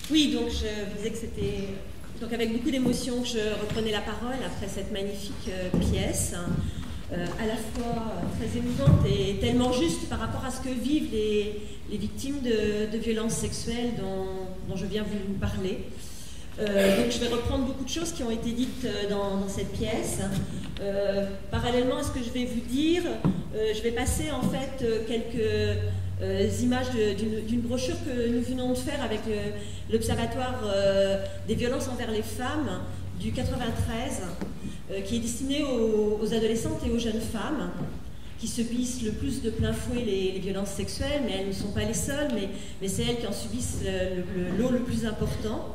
Oui, donc je vous disais que c'était donc avec beaucoup d'émotion que je reprenais la parole après cette magnifique pièce, à la fois très émouvante et tellement juste par rapport à ce que vivent les victimes de violences sexuelles dont je viens vous parler. Donc je vais reprendre beaucoup de choses qui ont été dites dans cette pièce. Parallèlement à ce que je vais vous dire, je vais passer en fait quelques images d'une brochure que nous venons de faire avec l'Observatoire des violences envers les femmes du 93, qui est destiné aux adolescentes et aux jeunes femmes qui subissent le plus de plein fouet les violences sexuelles, mais elles ne sont pas les seules, mais c'est elles qui en subissent le lot le plus important.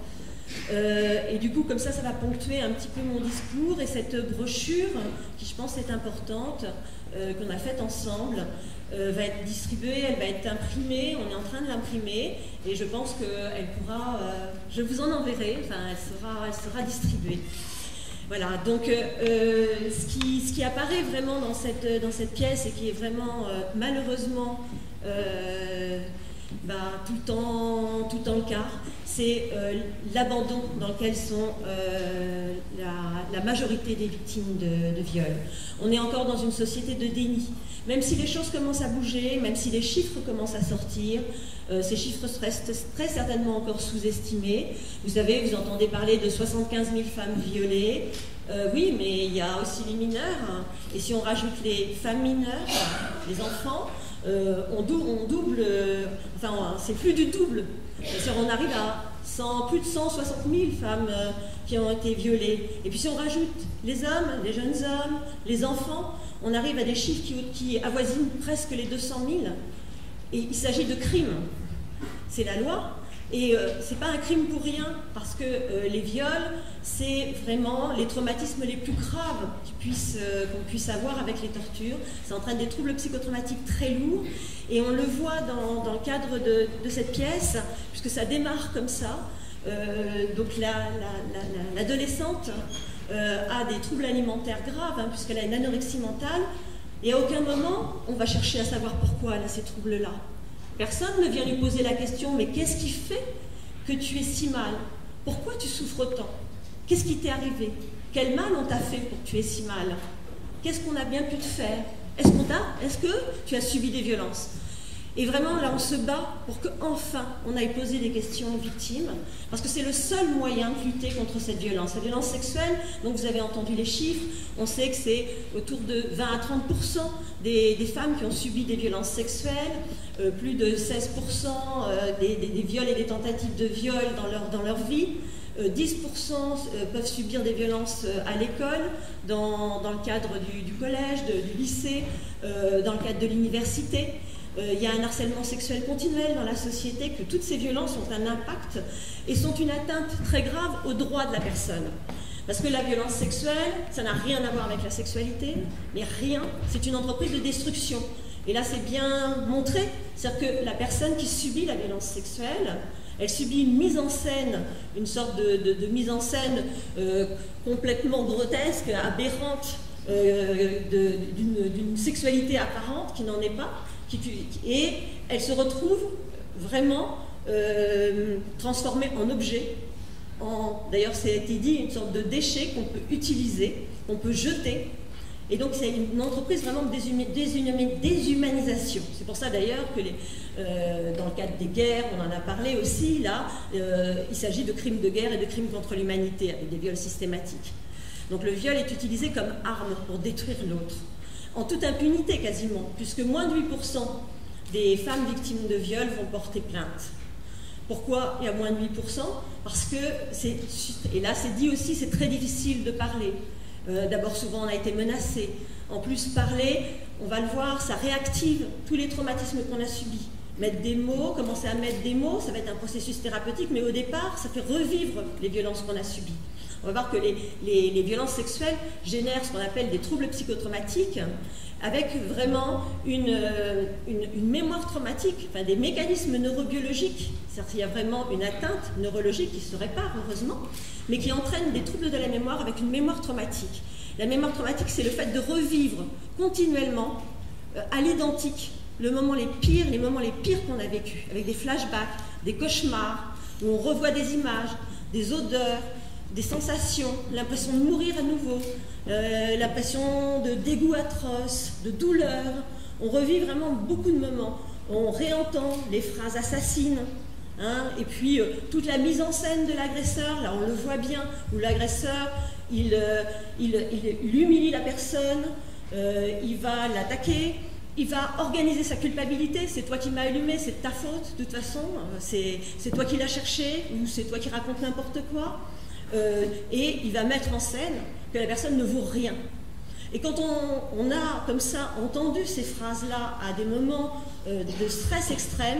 Et du coup, comme ça va ponctuer un petit peu mon discours, et cette brochure, qui je pense est importante, qu'on a faite ensemble, va être distribuée, elle va être imprimée, on est en train de l'imprimer, et je pense qu'elle pourra, je vous en enverrai, enfin elle sera distribuée. Voilà, donc ce qui apparaît vraiment dans cette pièce, et qui est vraiment malheureusement tout le temps le cas, c'est l'abandon dans lequel sont la majorité des victimes de viol. On est encore dans une société de déni. Même si les choses commencent à bouger, même si les chiffres commencent à sortir, ces chiffres restent très certainement encore sous-estimés. Vous savez, vous entendez parler de 75 000 femmes violées. Oui, mais il y a aussi les mineurs. Et si on rajoute les femmes mineures, les enfants, on double, enfin c'est plus du double. On arrive à plus de 160 000 femmes qui ont été violées. Et puis si on rajoute les hommes, les jeunes hommes, les enfants, on arrive à des chiffres qui avoisinent presque les 200 000. Et il s'agit de crimes. C'est la loi. Et c'est pas un crime pour rien, parce que les viols, c'est vraiment les traumatismes les plus graves qu'on puisse avoir avec les tortures. Ça entraîne des troubles psychotraumatiques très lourds, et on le voit dans le cadre de cette pièce, puisque ça démarre comme ça. Donc l'adolescente a des troubles alimentaires graves, puisqu'elle a une anorexie mentale, et à aucun moment on va chercher à savoir pourquoi elle a ces troubles-là. Personne ne vient lui poser la question, mais qu'est-ce qui fait que tu es si mal? Pourquoi tu souffres autant? Qu'est-ce qui t'est arrivé? Quel mal on t'a fait pour que tu aies si mal? Qu'est-ce qu'on a bien pu te faire? Est-ce que tu as subi des violences? Et vraiment, là, on se bat pour qu'enfin, on aille poser des questions aux victimes, parce que c'est le seul moyen de lutter contre cette violence. La violence sexuelle, donc vous avez entendu les chiffres, on sait que c'est autour de 20 à 30% des femmes qui ont subi des violences sexuelles, plus de 16% des viols et des tentatives de viol dans leur vie, 10% peuvent subir des violences à l'école, dans le cadre du collège, du lycée, dans le cadre de l'université. Il y a un harcèlement sexuel continuel dans la société, que toutes ces violences ont un impact et sont une atteinte très grave aux droits de la personne. Parce que la violence sexuelle, ça n'a rien à voir avec la sexualité, mais rien, c'est une entreprise de destruction. Et là, c'est bien montré, c'est-à-dire que la personne qui subit la violence sexuelle, elle subit une mise en scène, une sorte de mise en scène complètement grotesque, aberrante, d'une sexualité apparente qui n'en est pas, et elle se retrouve vraiment transformée en objet, d'ailleurs ça a été dit, une sorte de déchet qu'on peut utiliser, qu'on peut jeter. Et donc c'est une entreprise vraiment de déshumanisation. C'est pour ça d'ailleurs que dans le cadre des guerres, on en a parlé aussi, là, il s'agit de crimes de guerre et de crimes contre l'humanité, avec des viols systématiques. Donc le viol est utilisé comme arme pour détruire l'autre, en toute impunité quasiment, puisque moins de 8% des femmes victimes de viol vont porter plainte. Pourquoi il y a moins de 8%? Parce que, et là c'est dit aussi, c'est très difficile de parler. D'abord, souvent on a été menacé. En plus, parler, on va le voir, ça réactive tous les traumatismes qu'on a subis. Mettre des mots, commencer à mettre des mots, ça va être un processus thérapeutique, mais au départ, ça fait revivre les violences qu'on a subies. On va voir que les violences sexuelles génèrent ce qu'on appelle des troubles psychotraumatiques, avec vraiment une mémoire traumatique, enfin des mécanismes neurobiologiques. C'est-à-dire qu'il y a vraiment une atteinte neurologique qui se répare, heureusement, mais qui entraîne des troubles de la mémoire avec une mémoire traumatique. La mémoire traumatique, c'est le fait de revivre continuellement, à l'identique, les moments les pires qu'on a vécus, avec des flashbacks, des cauchemars, où on revoit des images, des odeurs, des sensations, l'impression de mourir à nouveau, l'impression de dégoût atroce, de douleur. On revit vraiment beaucoup de moments. On réentend les phrases assassines, hein, et puis toute la mise en scène de l'agresseur, là on le voit bien, où l'agresseur, il humilie la personne, il va l'attaquer, il va organiser sa culpabilité. C'est toi qui m'as allumé, c'est de ta faute, de toute façon, c'est toi qui l'as cherché, ou c'est toi qui racontes n'importe quoi. Et il va mettre en scène que la personne ne vaut rien. Et quand on a comme ça entendu ces phrases-là à des moments de stress extrême,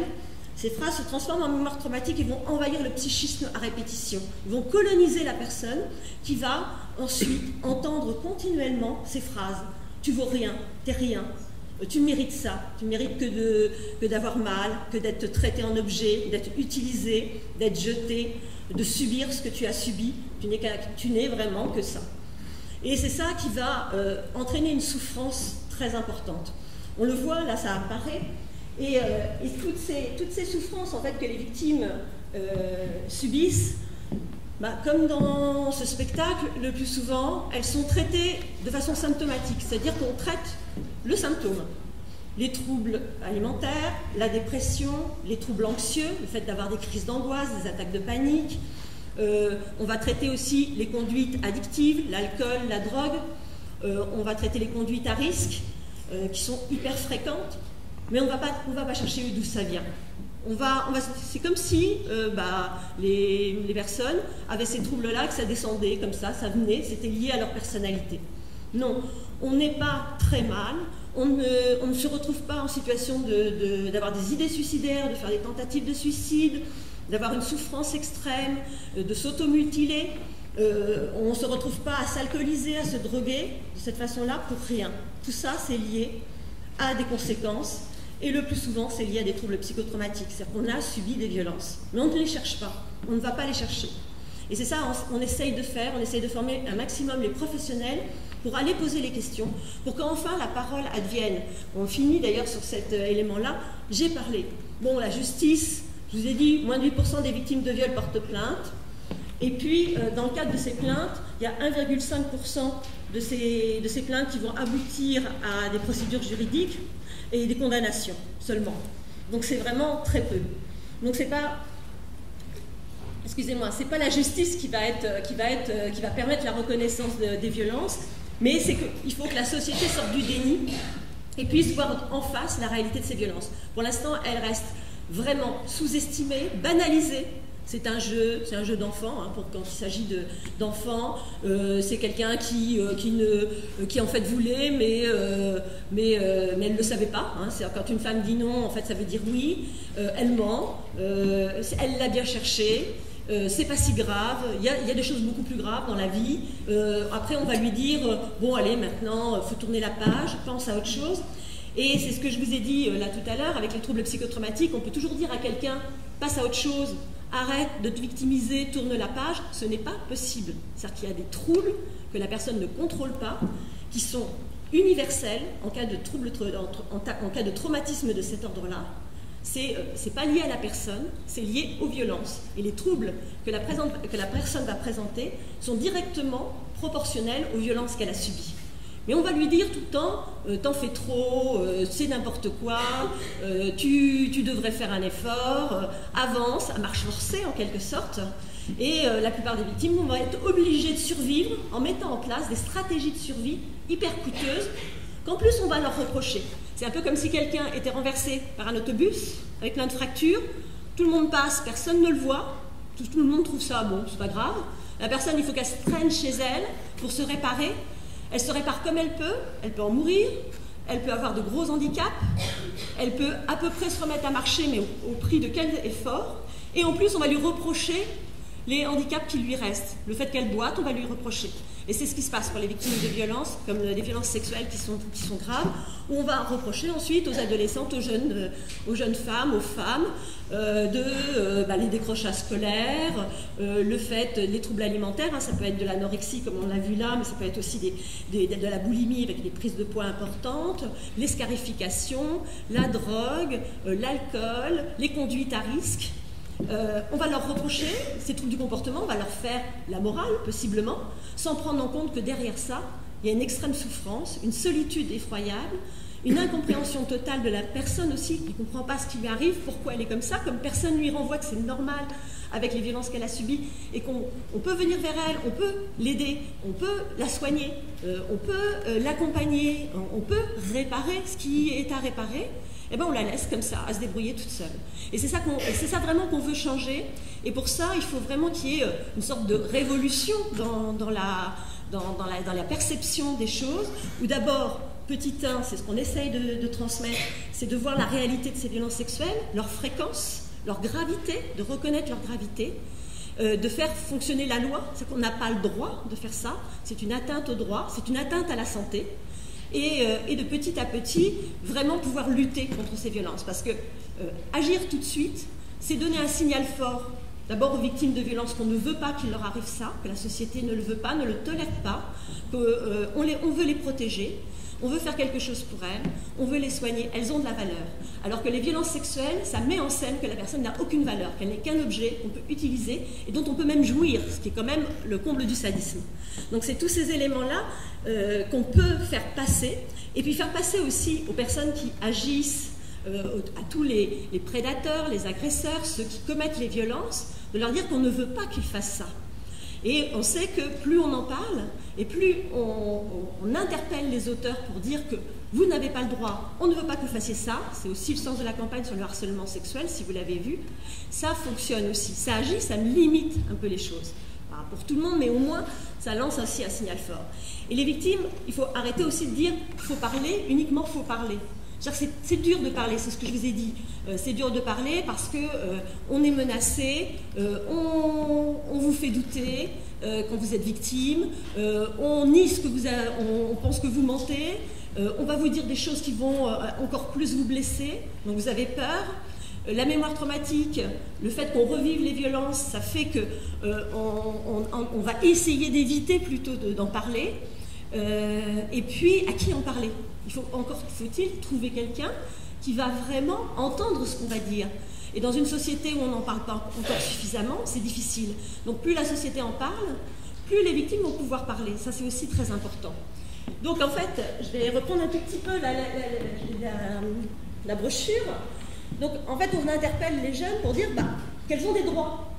ces phrases se transforment en mémoire traumatique et vont envahir le psychisme à répétition. Ils vont coloniser la personne qui va ensuite entendre continuellement ces phrases. Tu vaux rien, t'es rien, tu mérites ça, tu mérites que d'avoir mal, que d'être traité en objet, d'être utilisé, d'être jeté, de subir ce que tu as subi. Tu n'es vraiment que ça. Et c'est ça qui va entraîner une souffrance très importante. On le voit, là ça apparaît, et toutes ces souffrances en fait, que les victimes subissent, comme dans ce spectacle, le plus souvent, elles sont traitées de façon symptomatique, c'est-à-dire qu'on traite le symptôme. Les troubles alimentaires, la dépression, les troubles anxieux, le fait d'avoir des crises d'angoisse, des attaques de panique. On va traiter aussi les conduites addictives, l'alcool, la drogue. On va traiter les conduites à risque, qui sont hyper fréquentes, mais on va pas chercher d'où ça vient. C'est comme si les personnes avaient ces troubles-là, que ça descendait comme ça venait, c'était lié à leur personnalité. Non, on n'est pas très mal, on ne se retrouve pas en situation d'avoir des idées suicidaires, de faire des tentatives de suicide, d'avoir une souffrance extrême, de s'automutiler. On ne se retrouve pas à s'alcooliser, à se droguer de cette façon-là pour rien. Tout ça, c'est lié à des conséquences. Et le plus souvent, c'est lié à des troubles psychotraumatiques. C'est-à-dire qu'on a subi des violences. Mais on ne les cherche pas. On ne va pas les chercher. Et c'est ça on essaye de faire. On essaye de former un maximum les professionnels pour aller poser les questions, pour qu'enfin la parole advienne. On finit d'ailleurs sur cet élément-là. J'ai parlé. Bon, la justice, je vous ai dit, moins de 8% des victimes de viol portent plainte. Et puis, dans le cadre de ces plaintes, il y a 1,5% de ces plaintes qui vont aboutir à des procédures juridiques et des condamnations seulement. Donc c'est vraiment très peu. Donc c'est pas, excusez-moi, c'est pas la justice qui va permettre la reconnaissance des violences, mais c'est qu'il faut que la société sorte du déni et puisse voir en face la réalité de ces violences. Pour l'instant, elles restent vraiment sous-estimées, banalisées. C'est un jeu d'enfant, hein, quand il s'agit d'enfants. C'est quelqu'un qui en fait voulait, mais elle ne le savait pas. Hein. Quand une femme dit non, en fait, ça veut dire oui. Elle ment. Elle l'a bien cherché. C'est pas si grave. Il y a des choses beaucoup plus graves dans la vie. Après, on va lui dire bon, allez, maintenant, faut tourner la page. Pense à autre chose. Et c'est ce que je vous ai dit là tout à l'heure avec les troubles psychotraumatiques. On peut toujours dire à quelqu'un passe à autre chose. Arrête de te victimiser, tourne la page, ce n'est pas possible. C'est-à-dire qu'il y a des troubles que la personne ne contrôle pas, qui sont universels en cas de en cas de traumatisme de cet ordre-là. C'est pas lié à la personne, c'est lié aux violences. Et les troubles que la personne va présenter sont directement proportionnels aux violences qu'elle a subies. Mais on va lui dire tout le temps, t'en fais trop, c'est n'importe quoi, tu devrais faire un effort, avance, à marche forcée en quelque sorte. Et la plupart des victimes vont être obligées de survivre en mettant en place des stratégies de survie hyper coûteuses, qu'en plus on va leur reprocher. C'est un peu comme si quelqu'un était renversé par un autobus avec plein de fractures, tout le monde passe, personne ne le voit, tout le monde trouve ça, bon, c'est pas grave. La personne, il faut qu'elle se traîne chez elle pour se réparer. Elle se répare comme elle peut en mourir, elle peut avoir de gros handicaps, elle peut à peu près se remettre à marcher, mais au prix de quel effort. Et en plus, on va lui reprocher les handicaps qui lui restent. Le fait qu'elle boite, on va lui reprocher. Et c'est ce qui se passe pour les victimes de violences, comme des violences sexuelles qui sont graves, où on va reprocher ensuite aux adolescentes, aux jeunes femmes, aux femmes, les décrochages scolaires, les troubles alimentaires, hein, ça peut être de l'anorexie comme on l'a vu là, mais ça peut être aussi de la boulimie avec des prises de poids importantes, les scarifications, la drogue, l'alcool, les conduites à risque. On va leur reprocher ces troubles du comportement, on va leur faire la morale, possiblement, sans prendre en compte que derrière ça, il y a une extrême souffrance, une solitude effroyable, une incompréhension totale de la personne aussi, qui ne comprend pas ce qui lui arrive, pourquoi elle est comme ça, comme personne lui renvoie que c'est normal avec les violences qu'elle a subies, et qu'on peut venir vers elle, on peut l'aider, on peut la soigner, on peut l'accompagner, on peut réparer ce qui est à réparer, et bien on la laisse comme ça, à se débrouiller toute seule. Et c'est ça vraiment qu'on veut changer, et pour ça, il faut vraiment qu'il y ait une sorte de révolution dans la perception des choses, où d'abord, petit 1, c'est ce qu'on essaye de transmettre, c'est de voir la réalité de ces violences sexuelles, leur fréquence, leur gravité, de reconnaître leur gravité, de faire fonctionner la loi, c'est qu'on n'a pas le droit de faire ça, c'est une atteinte au droit, c'est une atteinte à la santé, et de petit à petit, vraiment pouvoir lutter contre ces violences. Parce que agir tout de suite, c'est donner un signal fort, d'abord aux victimes de violences qu'on ne veut pas qu'il leur arrive ça, que la société ne le veut pas, ne le tolère pas, qu'on veut les protéger, on veut faire quelque chose pour elles, on veut les soigner, elles ont de la valeur. Alors que les violences sexuelles, ça met en scène que la personne n'a aucune valeur, qu'elle n'est qu'un objet qu'on peut utiliser et dont on peut même jouir, ce qui est quand même le comble du sadisme. Donc c'est tous ces éléments-là qu'on peut faire passer, et puis faire passer aussi aux personnes qui agissent, à tous les prédateurs, les agresseurs, ceux qui commettent les violences, de leur dire qu'on ne veut pas qu'ils fassent ça. Et on sait que plus on en parle, et plus on interpelle les auteurs pour dire que vous n'avez pas le droit, on ne veut pas que vous fassiez ça, c'est aussi le sens de la campagne sur le harcèlement sexuel, si vous l'avez vu, ça fonctionne aussi, ça agit, ça limite un peu les choses. Pas pour tout le monde, mais au moins, ça lance aussi un signal fort. Et les victimes, il faut arrêter aussi de dire qu'il faut parler, uniquement il faut parler. C'est dur de parler, c'est ce que je vous ai dit. C'est dur de parler parce que on est menacé, on vous fait douter quand vous êtes victime, on nie ce que on pense que vous mentez, on va vous dire des choses qui vont encore plus vous blesser, donc vous avez peur. La mémoire traumatique, le fait qu'on revive les violences, ça fait que on va essayer d'éviter plutôt d'en parler. Et puis, à qui en parler? Faut-il trouver quelqu'un qui va vraiment entendre ce qu'on va dire. Et dans une société où on n'en parle pas encore suffisamment, c'est difficile. Donc plus la société en parle, plus les victimes vont pouvoir parler. Ça, c'est aussi très important. Donc en fait, je vais reprendre un tout petit peu la brochure. Donc en fait, on interpelle les jeunes pour dire qu'elles ont des droits,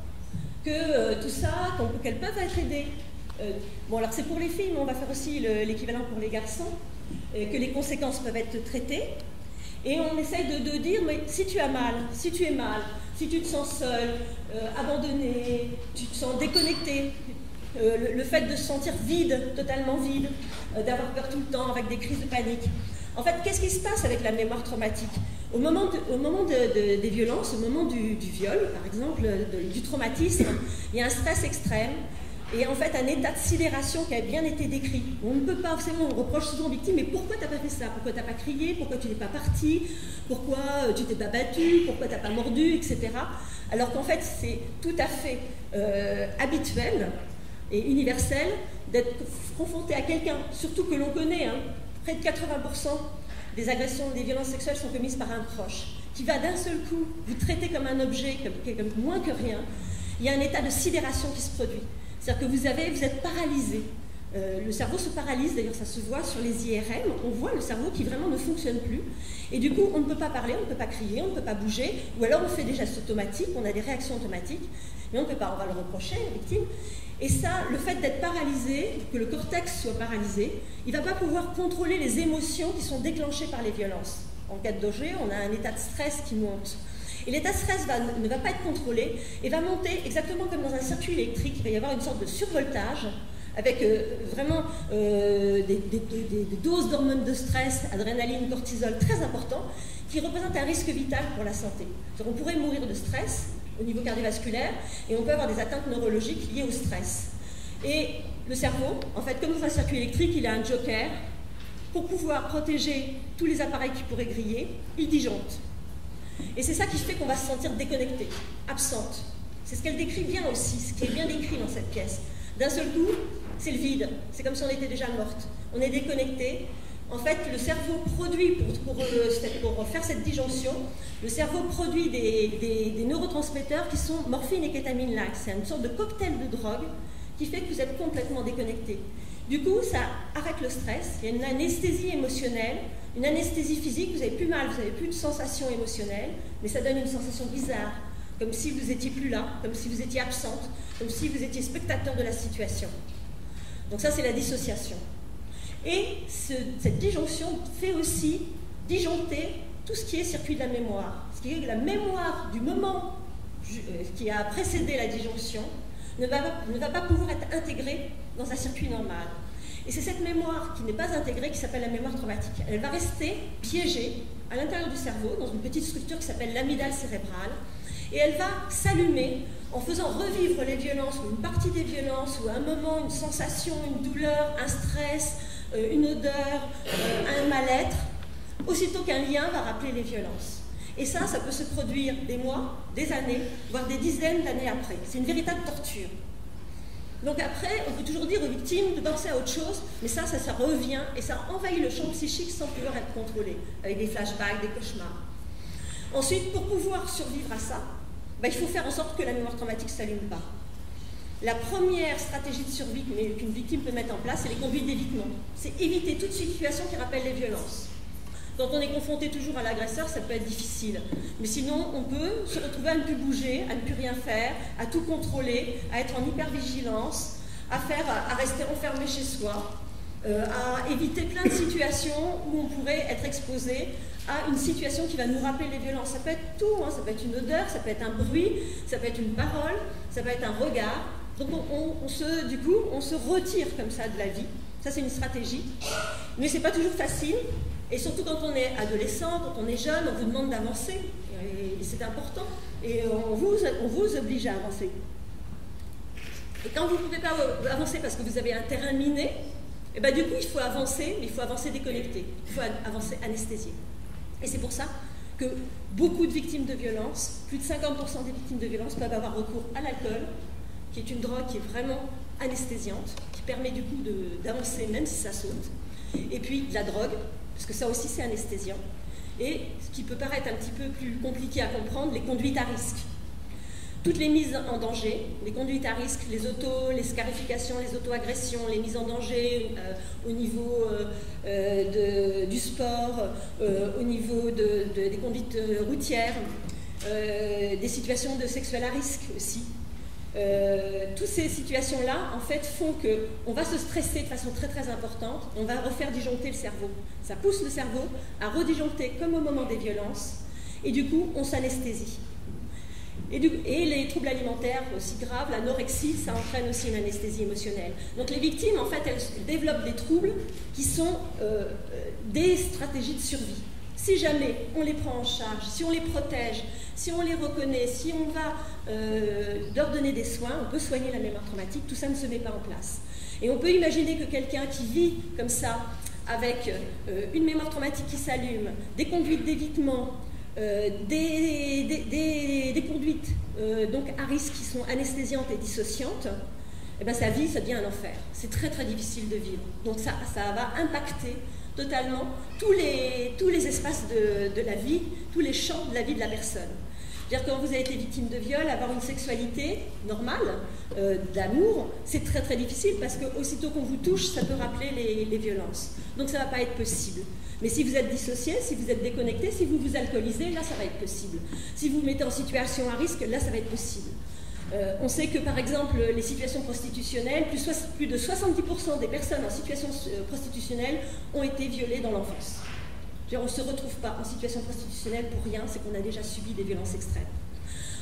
que tout ça, qu'elles peuvent être aidées. Bon, alors c'est pour les filles, mais on va faire aussi l'équivalent pour les garçons, que les conséquences peuvent être traitées. Et on essaye de dire, mais si tu as mal, si tu es mal, si tu te sens seul, abandonné, tu te sens déconnecté, le fait de se sentir vide, totalement vide, d'avoir peur tout le temps avec des crises de panique. En fait, qu'est-ce qui se passe avec la mémoire traumatique? Au moment des violences, au moment du viol, par exemple, du traumatisme, il y a un stress extrême, et en fait un état de sidération qui a bien été décrit. On ne peut pas, vous savez, on reproche souvent aux victimes, mais pourquoi tu n'as pas fait ça? Pourquoi tu n'as pas crié? Pourquoi tu n'es pas parti? Pourquoi tu t'es pas battu? Pourquoi tu n'as pas mordu? Etc. Alors qu'en fait c'est tout à fait habituel et universel d'être confronté à quelqu'un, surtout que l'on connaît, près de 80% des agressions, des violences sexuelles sont commises par un proche, qui va d'un seul coup vous traiter comme un objet, comme moins que rien. Il y a un état de sidération qui se produit. C'est-à-dire que vous êtes paralysé. Le cerveau se paralyse, d'ailleurs ça se voit sur les IRM, on voit le cerveau qui vraiment ne fonctionne plus. Et du coup, on ne peut pas parler, on ne peut pas crier, on ne peut pas bouger, ou alors on fait des gestes automatiques, on a des réactions automatiques, mais on ne peut pas, on va le reprocher à la victime. Et ça, le fait d'être paralysé, que le cortex soit paralysé, il ne va pas pouvoir contrôler les émotions qui sont déclenchées par les violences. En cas de danger, on a un état de stress qui monte. Et l'état de stress ne va pas être contrôlé et va monter exactement comme dans un circuit électrique. Il va y avoir une sorte de survoltage avec vraiment des doses d'hormones de stress, adrénaline, cortisol très importants qui représentent un risque vital pour la santé. On pourrait mourir de stress au niveau cardiovasculaire et on peut avoir des atteintes neurologiques liées au stress. Et le cerveau, en fait, comme dans un circuit électrique, il a un joker. Pour pouvoir protéger tous les appareils qui pourraient griller, il disjoncte. Et c'est ça qui fait qu'on va se sentir déconnecté, absente. C'est ce qu'elle décrit bien aussi, ce qui est bien décrit dans cette pièce. D'un seul coup, c'est le vide. C'est comme si on était déjà morte. On est déconnecté, En fait, le cerveau produit, pour faire cette disjonction, le cerveau produit des neurotransmetteurs qui sont morphine et kétamine-like. C'est une sorte de cocktail de drogue qui fait que vous êtes complètement déconnecté. Du coup, ça arrête le stress, il y a une anesthésie émotionnelle, une anesthésie physique, vous n'avez plus mal, vous n'avez plus de sensation émotionnelle, mais ça donne une sensation bizarre, comme si vous n'étiez plus là, comme si vous étiez absente, comme si vous étiez spectateur de la situation. Donc ça, c'est la dissociation. Et cette disjonction fait aussi disjoncter tout ce qui est circuit de la mémoire. Ce qui est que la mémoire du moment qui a précédé la disjonction ne va pas pouvoir être intégrée dans un circuit normal. Et c'est cette mémoire qui n'est pas intégrée qui s'appelle la mémoire traumatique. Elle va rester piégée à l'intérieur du cerveau, dans une petite structure qui s'appelle l'amygdale cérébrale, et elle va s'allumer en faisant revivre les violences, ou une partie des violences, ou un moment, une sensation, une douleur, un stress, une odeur, un mal-être, aussitôt qu'un lien va rappeler les violences. Et ça peut se produire des mois, des années, voire des dizaines d'années après. C'est une véritable torture. Donc après, on peut toujours dire aux victimes de penser à autre chose, mais ça revient et ça envahit le champ psychique sans pouvoir être contrôlé, avec des flashbacks, des cauchemars. Ensuite, pour pouvoir survivre à ça, il faut faire en sorte que la mémoire traumatique ne s'allume pas. La première stratégie de survie qu'une victime peut mettre en place, c'est les conduites d'évitement. C'est éviter toute situation qui rappelle les violences. Quand on est confronté toujours à l'agresseur, ça peut être difficile. Mais sinon, on peut se retrouver à ne plus bouger, à ne plus rien faire, à tout contrôler, à être en hypervigilance, à rester enfermé chez soi, à éviter plein de situations où on pourrait être exposé à une situation qui va nous rappeler les violences. Ça peut être tout, hein, ça peut être une odeur, ça peut être un bruit, ça peut être une parole, ça peut être un regard. Donc du coup, on se retire comme ça de la vie. Ça, c'est une stratégie. Mais ce n'est pas toujours facile. Et surtout quand on est adolescent, quand on est jeune, on vous demande d'avancer. Et c'est important. Et on vous oblige à avancer. Et quand vous ne pouvez pas avancer parce que vous avez un terrain miné, et du coup, il faut avancer, mais il faut avancer déconnecté. Il faut avancer anesthésié. Et c'est pour ça que beaucoup de victimes de violences, plus de 50% des victimes de violences peuvent avoir recours à l'alcool, qui est une drogue qui est vraiment anesthésiante, qui permet du coup d'avancer même si ça saute. Et puis de la drogue, parce que ça aussi c'est anesthésiant. Et ce qui peut paraître un petit peu plus compliqué à comprendre, les conduites à risque. Toutes les mises en danger, les conduites à risque, les scarifications, les auto-agressions, les mises en danger au niveau du sport, au niveau des conduites routières, des situations de sexuel à risque aussi. Toutes ces situations-là, en fait, font qu'on va se stresser de façon très très importante, on va refaire disjoncter le cerveau. Ça pousse le cerveau à redisjoncter comme au moment des violences, et du coup, on s'anesthésie. Et les troubles alimentaires aussi graves, l'anorexie, ça entraîne aussi une anesthésie émotionnelle. Donc les victimes, en fait, elles développent des troubles qui sont des stratégies de survie. Si jamais on les prend en charge, si on les protège, si on les reconnaît, si on va leur donner des soins, on peut soigner la mémoire traumatique, tout ça ne se met pas en place. Et on peut imaginer que quelqu'un qui vit comme ça, avec une mémoire traumatique qui s'allume, des conduites d'évitement, des conduites donc à risque qui sont anesthésiantes et dissociantes, sa vie, ça devient un enfer. C'est très très difficile de vivre. Donc ça va impacter totalement tous les espaces de la vie, tous les champs de la vie de la personne. C'est-à-dire quand vous avez été victime de viol, avoir une sexualité normale, d'amour, c'est très très difficile parce que aussitôt qu'on vous touche, ça peut rappeler les violences. Donc ça ne va pas être possible. Mais si vous êtes dissocié, si vous êtes déconnecté, si vous vous alcoolisez, là ça va être possible. Si vous vous mettez en situation à risque, là ça va être possible. On sait que par exemple les situations prostitutionnelles, plus de 70% des personnes en situation prostitutionnelle ont été violées dans l'enfance. On ne se retrouve pas en situation prostitutionnelle pour rien, c'est qu'on a déjà subi des violences extrêmes.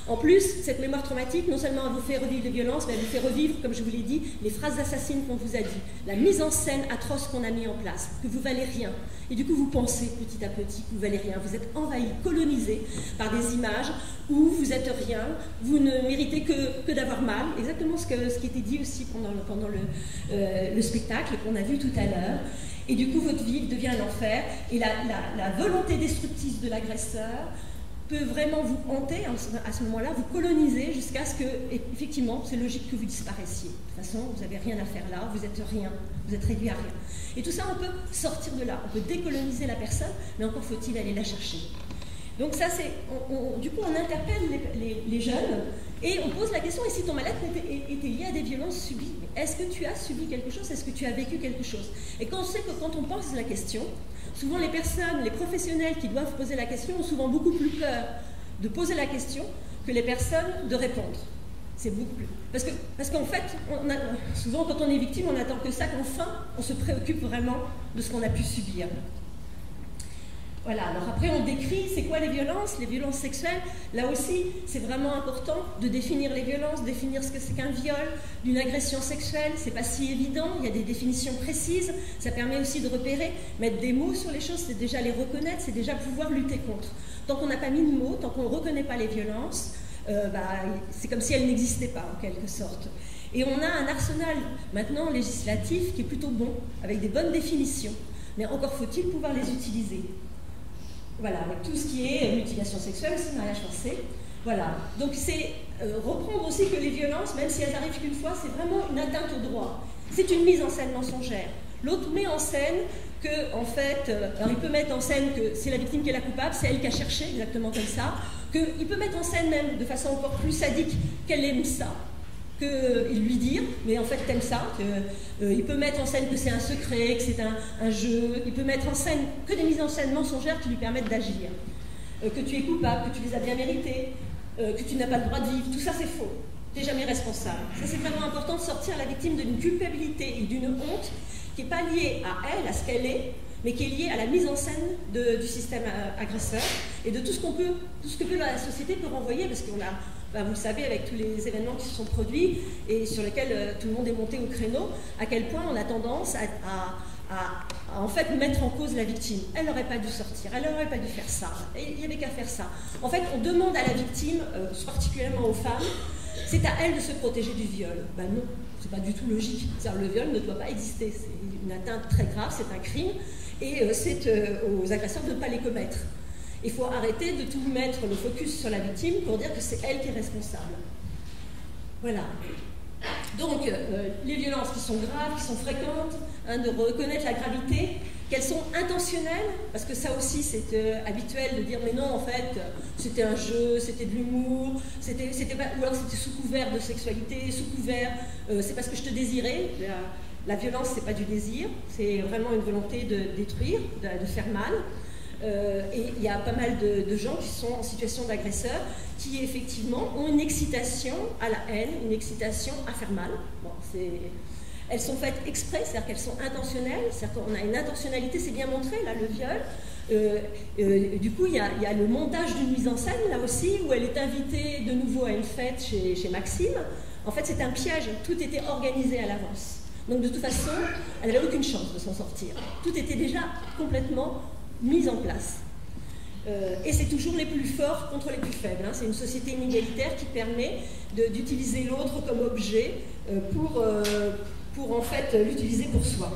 En plus, cette mémoire traumatique, non seulement elle vous fait revivre les violences, mais elle vous fait revivre, comme je vous l'ai dit, les phrases assassines qu'on vous a dit, la mise en scène atroce qu'on a mis en place, que vous valez rien. Et du coup, vous pensez petit à petit que vous valez rien. Vous êtes envahi, colonisé par des images où vous êtes rien, vous ne méritez que d'avoir mal. Exactement ce qui était dit aussi pendant le spectacle qu'on a vu tout à l'heure. Et du coup, votre vie devient un enfer. Et la volonté destructrice de l'agresseur peut vraiment vous hanter à ce moment-là, vous coloniser jusqu'à ce que, effectivement, c'est logique que vous disparaissiez. De toute façon, vous n'avez rien à faire là, vous êtes rien, vous êtes réduit à rien. Et tout ça, on peut sortir de là, on peut décoloniser la personne, mais encore faut-il aller la chercher. Donc ça, c'est, du coup, on interpelle les jeunes et on pose la question, et si ton mal-être était lié à des violences subies, est-ce que tu as subi quelque chose, est-ce que tu as vécu quelque chose? Et quand on sait que quand on pose la question, souvent les personnes, les professionnels qui doivent poser la question ont souvent beaucoup plus peur de poser la question que les personnes de répondre. C'est beaucoup plus. Parce qu'en fait, souvent quand on est victime, on n'attend que ça, qu'enfin on se préoccupe vraiment de ce qu'on a pu subir. Voilà, alors après on décrit, c'est quoi les violences sexuelles. Là aussi, c'est vraiment important de définir les violences, définir ce que c'est qu'un viol, d'une agression sexuelle, c'est pas si évident, il y a des définitions précises, ça permet aussi de repérer, mettre des mots sur les choses, c'est déjà les reconnaître, c'est déjà pouvoir lutter contre. Tant qu'on n'a pas mis de mots, tant qu'on ne reconnaît pas les violences, c'est comme si elles n'existaient pas en quelque sorte. Et on a un arsenal maintenant législatif qui est plutôt bon, avec des bonnes définitions, mais encore faut-il pouvoir les utiliser. Voilà, avec tout ce qui est mutilation sexuelle, aussi mariage forcé. Voilà, donc c'est reprendre aussi que les violences, même si elles arrivent qu'une fois, c'est vraiment une atteinte au droit. C'est une mise en scène mensongère. L'autre met en scène que, en fait, alors il peut mettre en scène que c'est la victime qui est la coupable, c'est elle qui a cherché, exactement comme ça, qu'il peut mettre en scène même de façon encore plus sadique qu'elle aime ça, qu'il lui dire, mais en fait t'aimes ça, il peut mettre en scène que c'est un secret, que c'est un jeu, il peut mettre en scène que des mises en scène mensongères qui lui permettent d'agir, que tu es coupable, que tu les as bien méritées, que tu n'as pas le droit de vivre, tout ça c'est faux, tu n'es jamais responsable. Ça c'est vraiment important de sortir la victime d'une culpabilité et d'une honte qui n'est pas liée à elle, à ce qu'elle est, mais qui est liée à la mise en scène du système agresseur et de tout ce que la société peut renvoyer, parce qu'on a, vous le savez, avec tous les événements qui se sont produits et sur lesquels tout le monde est monté au créneau, à quel point on a tendance à en fait mettre en cause la victime. Elle n'aurait pas dû sortir, elle n'aurait pas dû faire ça, il n'y avait qu'à faire ça. En fait, on demande à la victime, particulièrement aux femmes, c'est à elle de se protéger du viol. Ben non, c'est pas du tout logique. Le viol ne doit pas exister, c'est une atteinte très grave, c'est un crime, et c'est aux agresseurs de ne pas les commettre. Il faut arrêter de tout mettre le focus sur la victime pour dire que c'est elle qui est responsable. Voilà. Donc, les violences qui sont graves, qui sont fréquentes, de reconnaître la gravité, qu'elles sont intentionnelles, parce que ça aussi c'est habituel de dire mais non, en fait, c'était un jeu, c'était de l'humour, ou alors c'était sous couvert de sexualité, sous couvert, c'est parce que je te désirais. La violence, c'est pas du désir, c'est vraiment une volonté de détruire, de faire mal. Et il y a pas mal de gens qui sont en situation d'agresseur qui effectivement ont une excitation à la haine, une excitation à faire mal. Bon, elles sont faites exprès, c'est-à-dire qu'elles sont intentionnelles, c'est-à-dire qu'on a une intentionnalité, c'est bien montré là, le viol. Du coup, il y a le montage d'une mise en scène là aussi, où elle est invitée de nouveau à une fête chez Maxime. En fait, c'est un piège, tout était organisé à l'avance. Donc de toute façon, elle n'avait aucune chance de s'en sortir. Tout était déjà complètement mis en place. Et c'est toujours les plus forts contre les plus faibles. Hein. C'est une société inégalitaire qui permet d'utiliser l'autre comme objet pour en fait l'utiliser pour soi.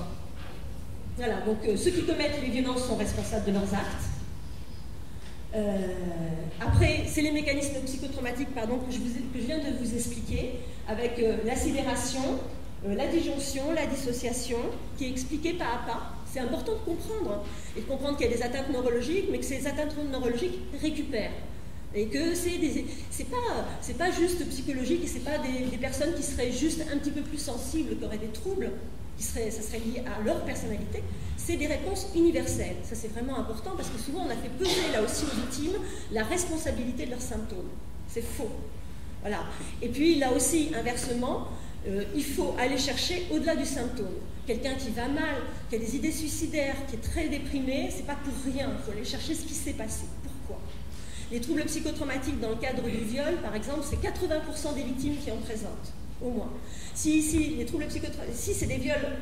Voilà, donc ceux qui commettent les violences sont responsables de leurs actes. Après, c'est les mécanismes psychotraumatiques que je viens de vous expliquer, avec la sidération, la disjonction, la dissociation, qui est expliquée pas à pas. C'est important de comprendre, et de comprendre qu'il y a des atteintes neurologiques, mais que ces atteintes neurologiques récupèrent. Et que c'est pas juste psychologique, et c'est pas des personnes qui seraient juste un petit peu plus sensibles, qui auraient des troubles, ça serait lié à leur personnalité. C'est des réponses universelles. Ça, c'est vraiment important, parce que souvent, on a fait peser là aussi aux victimes la responsabilité de leurs symptômes. C'est faux. Voilà. Et puis, là aussi, inversement, il faut aller chercher au-delà du symptôme. Quelqu'un qui va mal, qui a des idées suicidaires, qui est très déprimé, c'est pas pour rien. Il faut aller chercher ce qui s'est passé. Pourquoi? Les troubles psychotraumatiques dans le cadre du viol, par exemple, c'est 80% des victimes qui en présentent, au moins. Si les troubles psychotraumatiques, si c'est des viols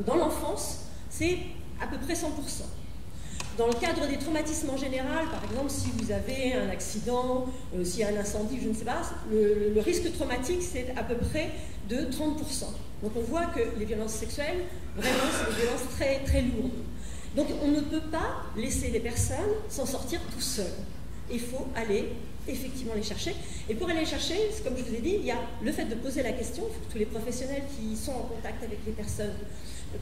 dans l'enfance, c'est à peu près 100%. Dans le cadre des traumatismes en général, par exemple, si vous avez un accident, s'il y a un incendie, je ne sais pas, le risque traumatique, c'est à peu près de 30%. Donc on voit que les violences sexuelles, vraiment, c'est des violences très, très lourdes. Donc on ne peut pas laisser les personnes s'en sortir tout seules. Et il faut aller effectivement les chercher. Et pour aller les chercher, comme je vous ai dit, il y a le fait de poser la question. Il faut que tous les professionnels qui sont en contact avec les personnes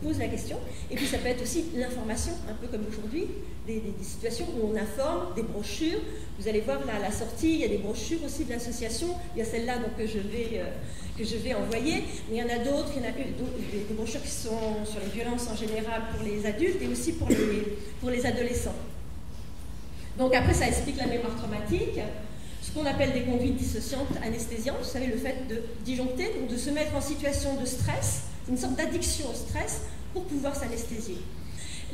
posent la question. Et puis ça peut être aussi l'information, un peu comme aujourd'hui, des situations où on informe, des brochures. Vous allez voir là à la sortie, il y a des brochures aussi de l'association. Il y a celle-là que je vais envoyer, mais il y en a d'autres. Il y en a des brochures qui sont sur les violences en général pour les adultes et aussi pour les adolescents. Donc après, ça explique la mémoire traumatique. Ce qu'on appelle des conduites dissociantes anesthésiantes, vous savez, le fait de disjoncter, donc de se mettre en situation de stress, une sorte d'addiction au stress pour pouvoir s'anesthésier.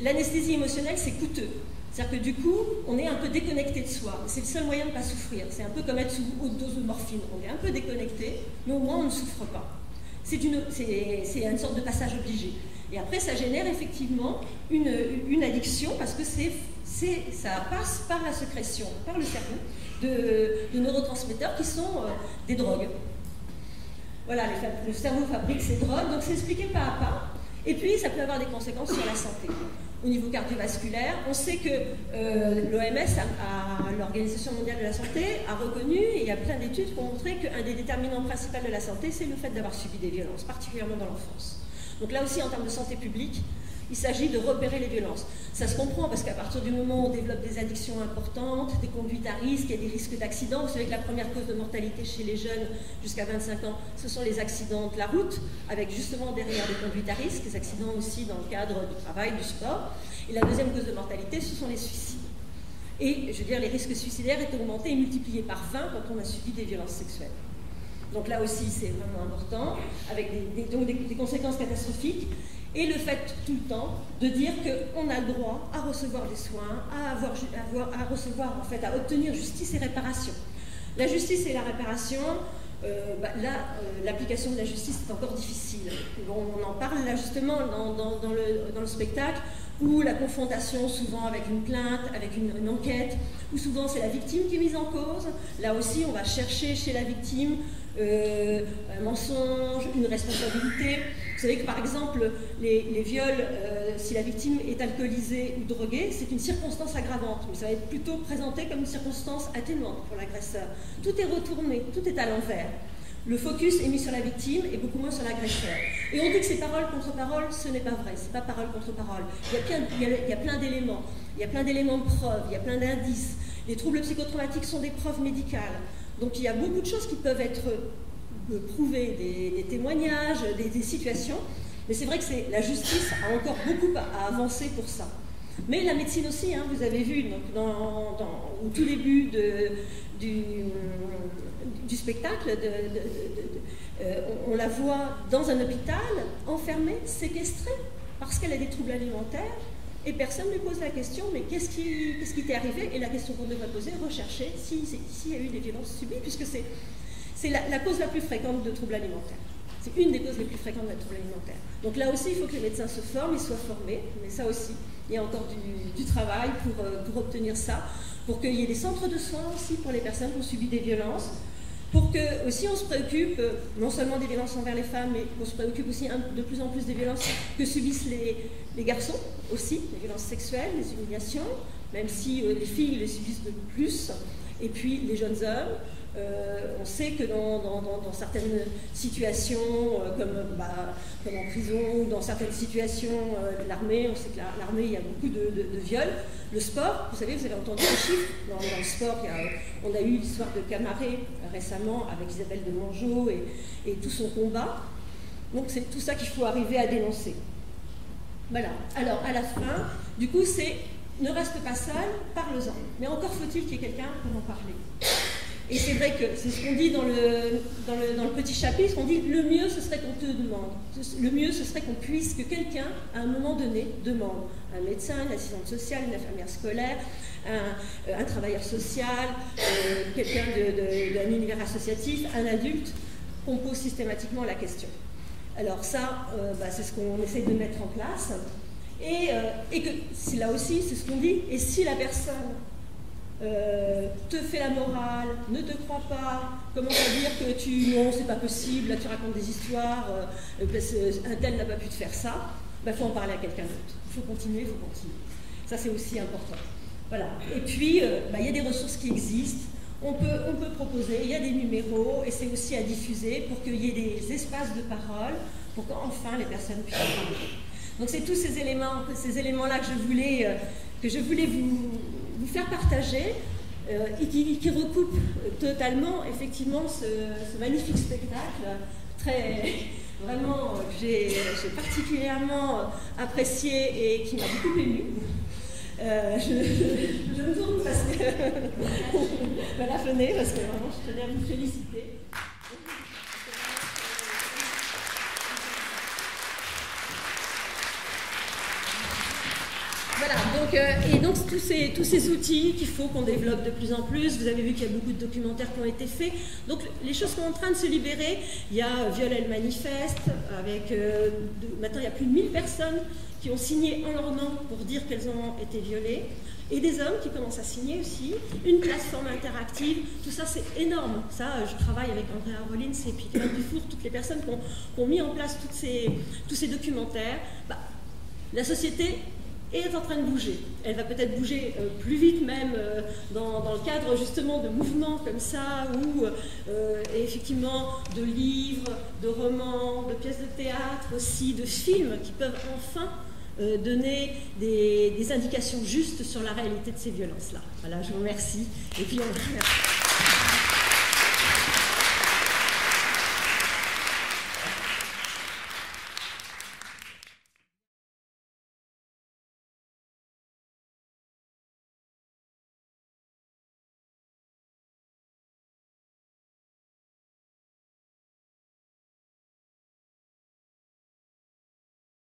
L'anesthésie émotionnelle, c'est coûteux. C'est-à-dire que du coup, on est un peu déconnecté de soi. C'est le seul moyen de ne pas souffrir. C'est un peu comme être sous haute dose de morphine. On est un peu déconnecté, mais au moins on ne souffre pas. C'est une sorte de passage obligé. Et après, ça génère effectivement une addiction parce que ça passe par la sécrétion, par le cerveau, de neurotransmetteurs qui sont des drogues. Voilà, le cerveau fabrique ces drogues, donc c'est expliqué pas à pas. Et puis, ça peut avoir des conséquences sur la santé. Au niveau cardiovasculaire, on sait que l'OMS, l'Organisation mondiale de la santé, a reconnu, et il y a plein d'études qui ont montré qu'un des déterminants principaux de la santé, c'est le fait d'avoir subi des violences, particulièrement dans l'enfance. Donc là aussi, en termes de santé publique, il s'agit de repérer les violences. Ça se comprend parce qu'à partir du moment où on développe des addictions importantes, des conduites à risque, il y a des risques d'accidents. Vous savez que la première cause de mortalité chez les jeunes jusqu'à 25 ans, ce sont les accidents de la route, avec justement derrière des conduites à risque, des accidents aussi dans le cadre du travail, du sport. Et la deuxième cause de mortalité, ce sont les suicides. Et je veux dire, les risques suicidaires est augmenté et multiplié par 20 quand on a subi des violences sexuelles. Donc là aussi, c'est vraiment important, avec des conséquences catastrophiques. Et le fait tout le temps de dire qu'on a le droit à recevoir des soins, à recevoir, en fait, à obtenir justice et réparation. La justice et la réparation, l'application de la justice est encore difficile. Bon, on en parle là justement dans le spectacle, où la confrontation souvent avec une plainte, avec une enquête, où souvent c'est la victime qui est mise en cause. Là aussi, on va chercher chez la victime un mensonge, une responsabilité. Vous savez que par exemple, les viols, si la victime est alcoolisée ou droguée, c'est une circonstance aggravante, mais ça va être plutôt présenté comme une circonstance atténuante pour l'agresseur. Tout est retourné, tout est à l'envers. Le focus est mis sur la victime et beaucoup moins sur l'agresseur. Et on dit que c'est parole contre parole, ce n'est pas vrai, c'est pas parole contre parole. Il y a plein d'éléments, il y a plein d'éléments de preuve, il y a plein d'indices. Les troubles psychotraumatiques sont des preuves médicales. Donc il y a beaucoup de choses qui peuvent être prouvées, des témoignages, des situations. Mais c'est vrai que la justice a encore beaucoup à avancer pour ça. Mais la médecine aussi, hein, vous avez vu donc, au tout début du spectacle, on la voit dans un hôpital, enfermée, séquestrée, parce qu'elle a des troubles alimentaires, et personne ne lui pose la question, mais qu'est-ce qui t'est arrivé? Et la question qu'on devrait poser, rechercher s'il y a eu des violences subies, puisque c'est la cause la plus fréquente de troubles alimentaires. C'est une des causes les plus fréquentes de troubles alimentaires. Donc là aussi, il faut que les médecins se forment, ils soient formés, mais ça aussi, il y a encore du travail pour obtenir ça, pour qu'il y ait des centres de soins aussi pour les personnes qui ont subi des violences, pour que aussi on se préoccupe non seulement des violences envers les femmes, mais qu'on se préoccupe aussi de plus en plus des violences que subissent les garçons aussi, les violences sexuelles, les humiliations, même si les filles les subissent de plus, et puis les jeunes hommes. On sait que dans certaines situations, comme en prison, dans certaines situations de l'armée, on sait que l'armée, il y a beaucoup de viols. Le sport, vous savez, vous avez entendu les chiffres. Dans le sport, on a eu l'histoire de Camaré récemment avec Isabelle de Mongeau et tout son combat. Donc c'est tout ça qu'il faut arriver à dénoncer. Voilà. Alors à la fin, du coup, c'est ne reste pas seul, parle-en. Mais encore faut-il qu'il y ait quelqu'un pour en parler. Et c'est vrai que c'est ce qu'on dit dans le petit chapitre, on dit le mieux ce serait qu'on te demande, le mieux ce serait qu'on puisse, que quelqu'un à un moment donné demande, un médecin, une assistante sociale, une infirmière scolaire, un travailleur social, quelqu'un d'un univers associatif, un adulte, qu'on pose systématiquement la question. Alors ça, c'est ce qu'on essaie de mettre en place, et que là aussi, c'est ce qu'on dit, et si la personne te fait la morale, ne te croit pas, commence à dire que non, c'est pas possible, là tu racontes des histoires, un tel n'a pas pu te faire ça, faut en parler à quelqu'un d'autre. Il faut continuer, Ça c'est aussi important. Voilà. Et puis, il y a des ressources qui existent. On peut proposer, il y a des numéros, et c'est aussi à diffuser pour qu'il y ait des espaces de parole, pour qu'enfin les personnes puissent parler. Donc c'est tous ces éléments-là que je voulais vous faire partager, et qui recoupent totalement, effectivement, ce magnifique spectacle, vraiment, que j'ai particulièrement apprécié et qui m'a beaucoup émue. Je me tourne parce que voilà, venez, parce que vraiment je tenais à vous féliciter. Voilà, donc tous ces outils qu'il faut qu'on développe de plus en plus. Vous avez vu qu'il y a beaucoup de documentaires qui ont été faits. Donc les choses sont en train de se libérer. Il y a Viol elle manifeste, avec maintenant il y a plus de 1000 personnes qui ont signé en leur nom pour dire qu'elles ont été violées, et des hommes qui commencent à signer aussi, une plateforme interactive, tout ça c'est énorme. Ça, je travaille avec Andrea Rollins et puis Claude Dufour, toutes les personnes qui ont mis en place tous ces documentaires. La société est en train de bouger. Elle va peut-être bouger plus vite même dans le cadre justement de mouvements comme ça, ou effectivement de livres, de romans, de pièces de théâtre aussi, de films qui peuvent enfin donner des indications justes sur la réalité de ces violences-là. Voilà, je vous remercie. Et puis on...